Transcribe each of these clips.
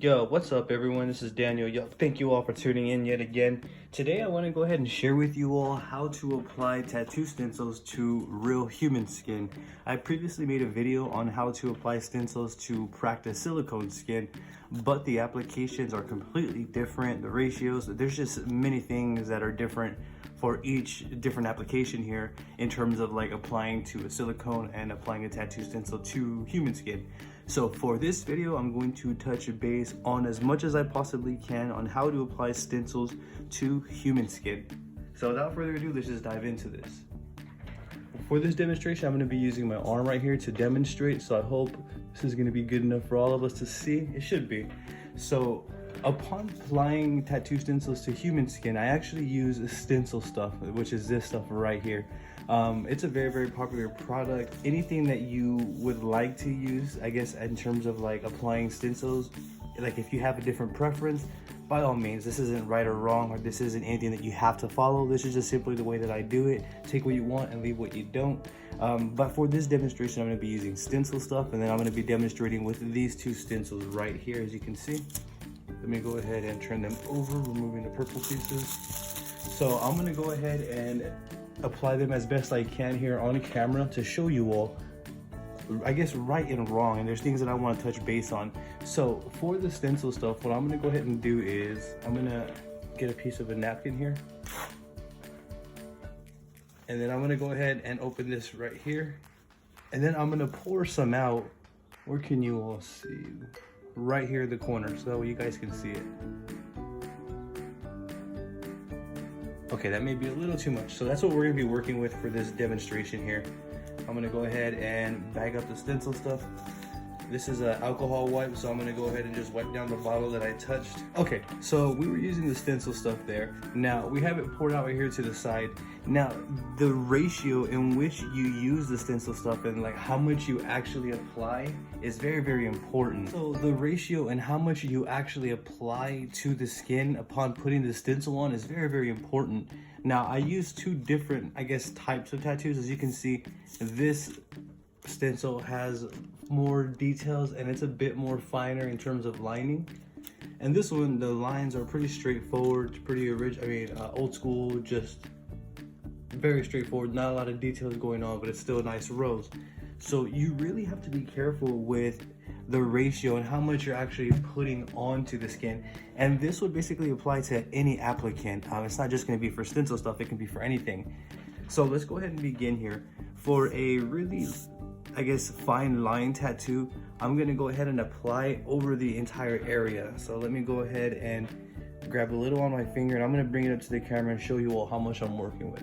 Yo, what's up everyone? This is Daniel. Yo, thank you all for tuning in yet again. Today I want to go ahead and share with you all how to apply tattoo stencils to real human skin. I previously made a video on how to apply stencils to practice silicone skin, but the applications are completely different. The ratios, there's just many things that are different for each different application here in terms of like applying to a silicone and applying a tattoo stencil to human skin. So for this video, I'm going to touch base on as much as I possibly can on how to apply stencils to human skin. So without further ado, let's just dive into this. For this demonstration, I'm going to be using my arm right here to demonstrate. So I hope this is going to be good enough for all of us to see. It should be. So upon applying tattoo stencils to human skin, I actually use Stencil Stuff, which is this stuff right here. It's a very popular product. Anything that you would like to use, I guess, in terms of like applying stencils, like if you have a different preference, by all means, this isn't right or wrong, or this isn't anything that you have to follow. This is just simply the way that I do it. Take what you want and leave what you don't. But for this demonstration, I'm going to be using Stencil Stuff, and then I'm going to be demonstrating with these two stencils right here, as you can see. Let me go ahead and turn them over, removing the purple pieces. So I'm going to go ahead and apply them as best I can here on camera to show you all, I guess, right and wrong, and there's things that I want to touch base on. So for the Stencil Stuff, what I'm going to go ahead and do is I'm going to get a piece of a napkin here, and then I'm going to go ahead and open this right here, and then I'm going to pour some out. Where can you all see? Right here in the corner, so you guys can see it. Okay, that may be a little too much. So that's what we're gonna be working with for this demonstration here. I'm gonna go ahead and bag up the Stencil Stuff. This is an alcohol wipe, so I'm gonna go ahead and just wipe down the bottle that I touched. Okay, so we were using the Stencil Stuff there. Now, we have it poured out right here to the side. Now, the ratio in which you use the Stencil Stuff and like how much you actually apply is very important. So the ratio and how much you actually apply to the skin upon putting the stencil on is very important. Now, I use two different, I guess, types of tattoos. As you can see, this stencil has more details and it's a bit more finer in terms of lining, and this one, the lines are pretty straightforward, pretty old school, just very straightforward, not a lot of details going on, but it's still a nice rose. So you really have to be careful with the ratio and how much you're actually putting onto the skin, and this would basically apply to any applicant. It's not just going to be for Stencil Stuff, it can be for anything. So let's go ahead and begin here. For a really, I guess, fine line tattoo, I'm gonna go ahead and apply over the entire area. So let me go ahead and grab a little on my finger, and I'm gonna bring it up to the camera and show you all how much I'm working with.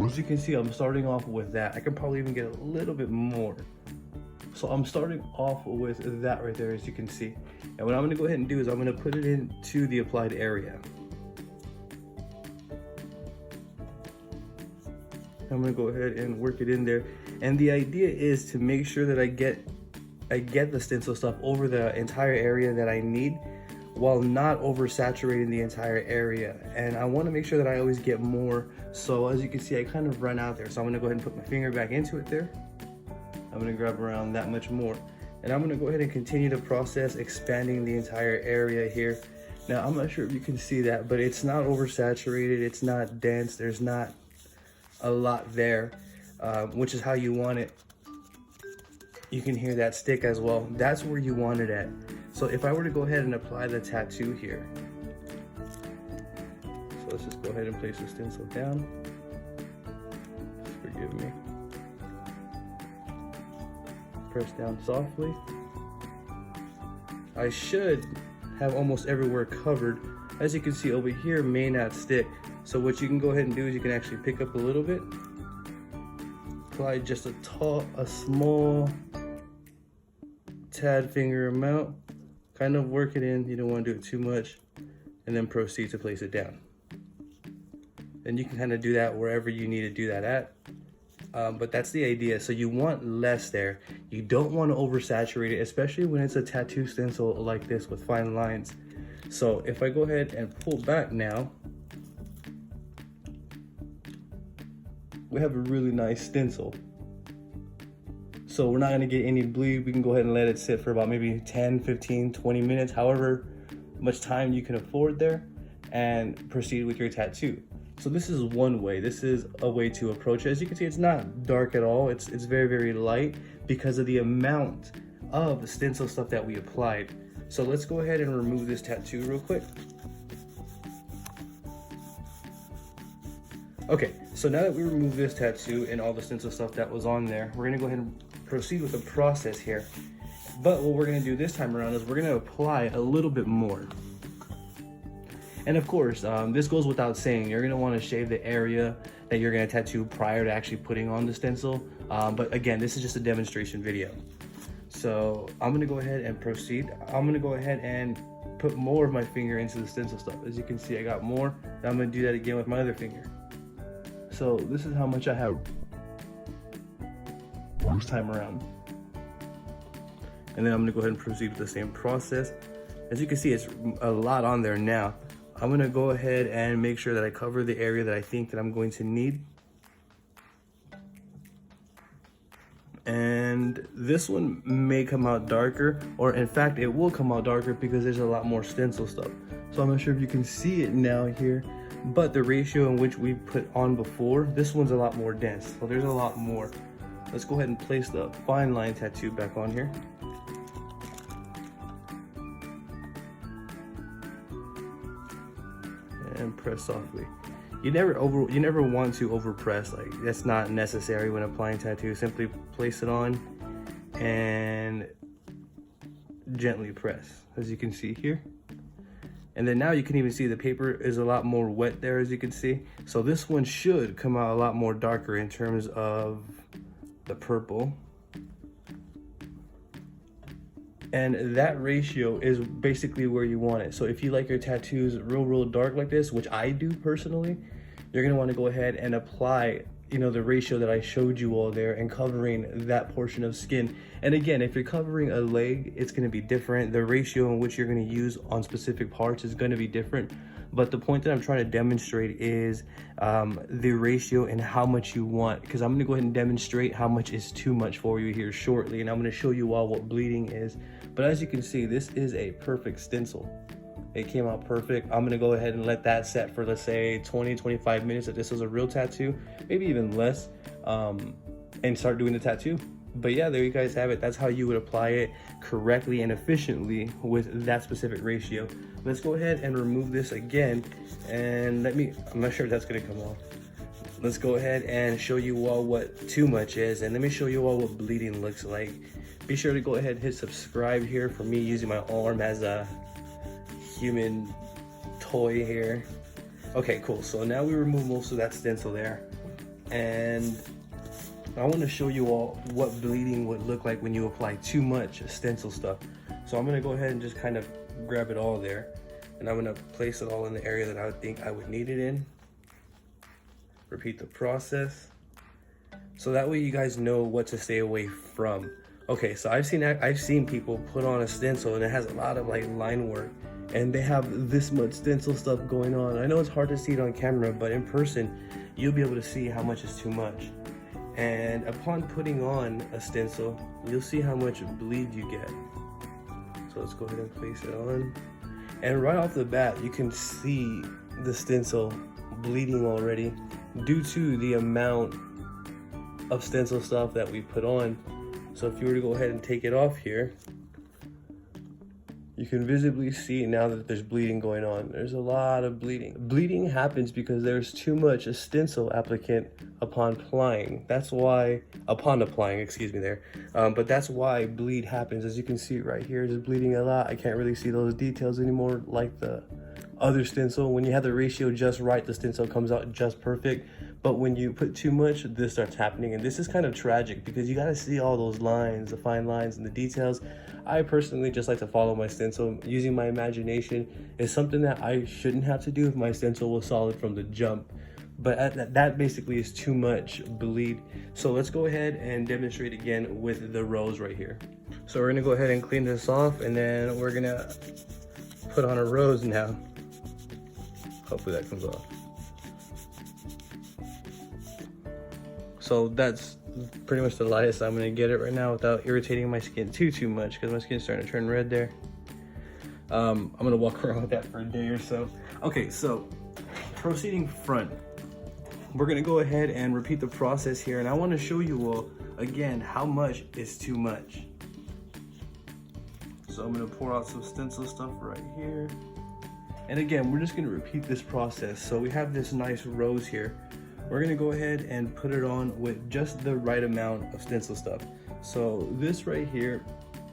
As you can see, I'm starting off with that. I could probably even get a little bit more. So I'm starting off with that right there, as you can see. And what I'm gonna go ahead and do is I'm gonna put it into the applied area. I'm gonna go ahead and work it in there, and the idea is to make sure that I get the Stencil Stuff over the entire area that I need, while not oversaturating the entire area. And I want to make sure that I always get more. So as you can see, I kind of run out there, so I'm gonna go ahead and put my finger back into it there. I'm gonna grab around that much more, and I'm gonna go ahead and continue the process, expanding the entire area here. Now, I'm not sure if you can see that, but it's not oversaturated, it's not dense, there's not a lot there, which is how you want it. You can hear that stick as well. That's where you want it at. So if I were to go ahead and apply the tattoo here, so let's just go ahead and place the stencil down. Forgive me. Press down softly. I should have almost everywhere covered. As you can see, over here may not stick. So what you can go ahead and do is you can actually pick up a little bit, apply just a small tad finger amount, kind of work it in. You don't want to do it too much, and then proceed to place it down. And you can kind of do that wherever you need to do that at. But that's the idea. So you want less there. You don't want to oversaturate it, especially when it's a tattoo stencil like this with fine lines. So if I go ahead and pull back now, we have a really nice stencil. So we're not gonna get any bleed. We can go ahead and let it sit for about maybe 10, 15, 20 minutes, however much time you can afford there, and proceed with your tattoo. So this is one way. This is a way to approach it. As you can see, it's not dark at all. It's very, very light because of the amount of stencil stuff that we applied. So let's go ahead and remove this tattoo real quick. Okay, so now that we remove this tattoo and all the stencil stuff that was on there, we're gonna go ahead and proceed with the process here. But what we're gonna do this time around is we're gonna apply a little bit more. And of course, this goes without saying, you're gonna wanna shave the area that you're gonna tattoo prior to actually putting on the stencil. But again, this is just a demonstration video. So I'm gonna go ahead and proceed. I'm gonna go ahead and put more of my finger into the stencil stuff. As you can see, I got more. And I'm gonna do that again with my other finger. So this is how much I have this time around. And then I'm gonna go ahead and proceed with the same process. As you can see, it's a lot on there now. I'm gonna go ahead and make sure that I cover the area that I think that I'm going to need. And this one may come out darker, or in fact, it will come out darker because there's a lot more stencil stuff. So I'm not sure if you can see it now here, but the ratio in which we put on before, this one's a lot more dense. So there's a lot more. Let's go ahead and place the fine line tattoo back on here. And press softly. You never want to overpress. Like, that's not necessary when applying tattoos. Simply place it on and gently press, as you can see here. And then now you can even see the paper is a lot more wet there, as you can see. So this one should come out a lot more darker in terms of the purple. And that ratio is basically where you want it. So if you like your tattoos real dark like this, which I do personally, you're gonna wanna go ahead and apply, the ratio that I showed you all there and covering that portion of skin. And again, if you're covering a leg, it's gonna be different. The ratio in which you're gonna use on specific parts is gonna be different. But the point that I'm trying to demonstrate is the ratio and how much you want, because I'm gonna go ahead and demonstrate how much is too much for you here shortly, and I'm gonna show you all what bleeding is. But as you can see, this is a perfect stencil. It came out perfect. I'm gonna go ahead and let that set for, let's say, 20, 25 minutes if this was a real tattoo, maybe even less, and start doing the tattoo. But yeah, there you guys have it. That's how you would apply it correctly and efficiently with that specific ratio. Let's go ahead and remove this again, and I'm not sure if that's gonna come off. Let's go ahead and show you all what too much is, and let me show you all what bleeding looks like. Be sure to go ahead and hit subscribe here for me using my arm as a human toy here. Okay, cool. So now we remove most of that stencil there, and I want to show you all what bleeding would look like when you apply too much stencil stuff. So I'm going to go ahead and just kind of grab it all there, and I'm going to place it all in the area that I would think I would need it in. Repeat the process, so that way you guys know what to stay away from. Okay, so I've seen people put on a stencil and it has a lot of like line work, and they have this much stencil stuff going on. I know it's hard to see it on camera, but in person, you'll be able to see how much is too much. And upon putting on a stencil, you'll see how much bleed you get. So let's go ahead and place it on. And right off the bat, you can see the stencil bleeding already due to the amount of stencil stuff that we put on. So if you were to go ahead and take it off here, you can visibly see now that there's bleeding going on. There's a lot of bleeding. Bleeding happens because there's too much stencil applicant upon applying. That's why, upon applying, excuse me there. But that's why bleed happens. As you can see right here, it's bleeding a lot. I can't really see those details anymore like the other stencil. When you have the ratio just right, the stencil comes out just perfect. But when you put too much, this starts happening. And this is kind of tragic because you gotta see all those lines, the fine lines and the details. I personally just like to follow my stencil. Using my imagination is something that I shouldn't have to do if my stencil was solid from the jump. But that basically is too much bleed. So let's go ahead and demonstrate again with the rose right here. So we're gonna go ahead and clean this off, and then we're gonna put on a rose now. Hopefully that comes off. So that's pretty much the lightest I'm gonna get it right now without irritating my skin too much, because my skin's starting to turn red there. I'm gonna walk around with that for a day or so. Okay, so proceeding front, we're gonna go ahead and repeat the process here, and I want to show you all again how much is too much. So I'm gonna pour out some stencil stuff right here, and again we're just gonna repeat this process. So we have this nice rose here. We're gonna go ahead and put it on with just the right amount of stencil stuff. So this right here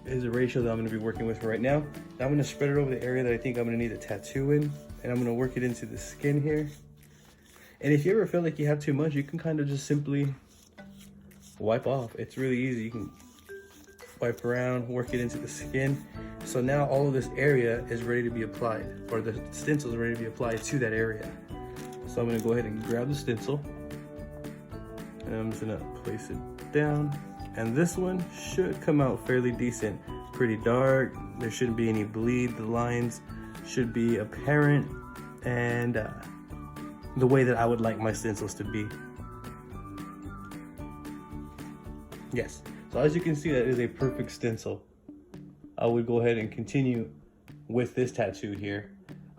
is a ratio that I'm gonna be working with right now. Now I'm gonna spread it over the area that I think I'm gonna need a tattoo in, and I'm gonna work it into the skin here. And if you ever feel like you have too much, you can kind of just simply wipe off. It's really easy. You can wipe around, work it into the skin. So now all of this area is ready to be applied, or the stencil is ready to be applied to that area. So I'm gonna go ahead and grab the stencil, and I'm just gonna place it down. And this one should come out fairly decent, pretty dark. There shouldn't be any bleed. The lines should be apparent, and the way that I would like my stencils to be. Yes, so as you can see, that is a perfect stencil. I would go ahead and continue with this tattoo here.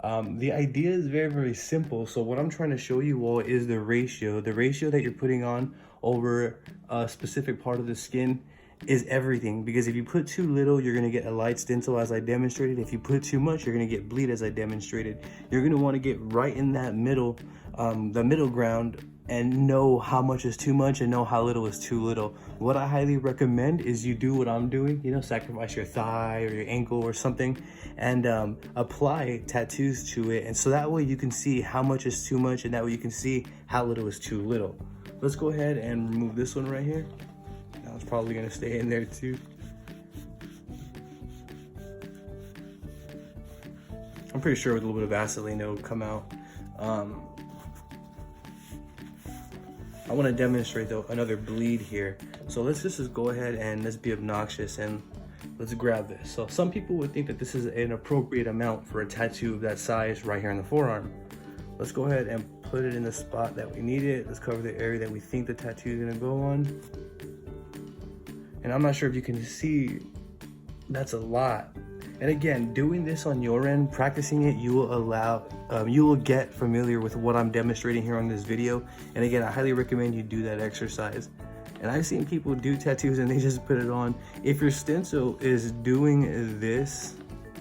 The idea is very simple. So what I'm trying to show you all is the ratio that you're putting on over a specific part of the skin is everything. Because if you put too little, you're gonna get a light stencil as I demonstrated. If you put too much, you're gonna get bleed as I demonstrated. You're gonna wanna get right in that middle, the middle ground, and know how much is too much and know how little is too little. What I highly recommend is you do what I'm doing, you know, sacrifice your thigh or your ankle or something, and apply tattoos to it. And so that way you can see how much is too much, and that way you can see how little is too little. Let's go ahead and remove this one right here. Now it's probably gonna stay in there too. I'm pretty sure with a little bit of Vaseline it'll come out. I want to demonstrate though another bleed here. So let's just go ahead and let's be obnoxious and let's grab this. So some people would think that this is an appropriate amount for a tattoo of that size right here on the forearm. Let's go ahead and put it in the spot that we need it. Let's cover the area that we think the tattoo is gonna go on. And I'm not sure if you can see, that's a lot. And again, doing this on your end, practicing it, you will get familiar with what I'm demonstrating here on this video. And again, I highly recommend you do that exercise. And I've seen people do tattoos and they just put it on. If your stencil is doing this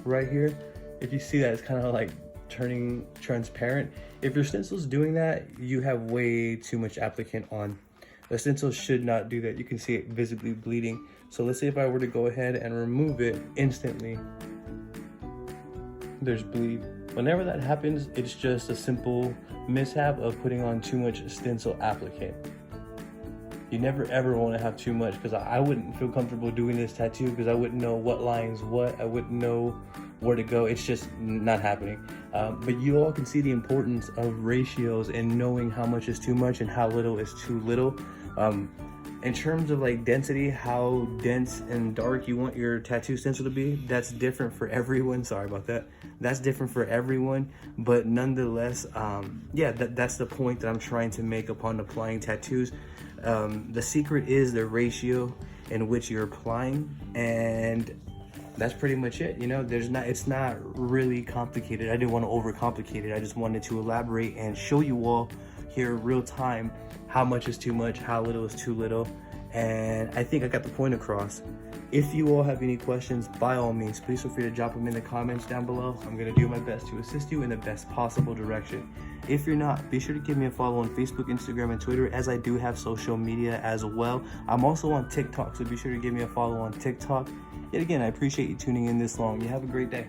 right here, if you see that, it's kind of like turning transparent. If your stencil's doing that, you have way too much applicant on. The stencil should not do that. You can see it visibly bleeding. So let's say if I were to go ahead and remove it instantly, there's bleed. Whenever that happens, it's just a simple mishap of putting on too much stencil applicant. You never ever want to have too much, because I wouldn't feel comfortable doing this tattoo because I wouldn't know what line's what. I wouldn't know where to go. It's just not happening. But you all can see the importance of ratios and knowing how much is too much and how little is too little. In terms of like density, how dense and dark you want your tattoo stencil to be, that's different for everyone. Sorry about that. That's different for everyone, but nonetheless, yeah, that's the point that I'm trying to make upon applying tattoos. The secret is the ratio in which you're applying, and that's pretty much it. You know, it's not really complicated. I didn't want to overcomplicate it. I just wanted to elaborate and show you all here real time how much is too much, how little is too little, and I think I got the point across. If you all have any questions, by all means, please feel free to drop them in the comments down below. I'm gonna do my best to assist you in the best possible direction. If you're not, be sure to give me a follow on Facebook, Instagram, and Twitter, as I do have social media as well. I'm also on TikTok, so be sure to give me a follow on TikTok. Yet again, I appreciate you tuning in this long. You have a great day.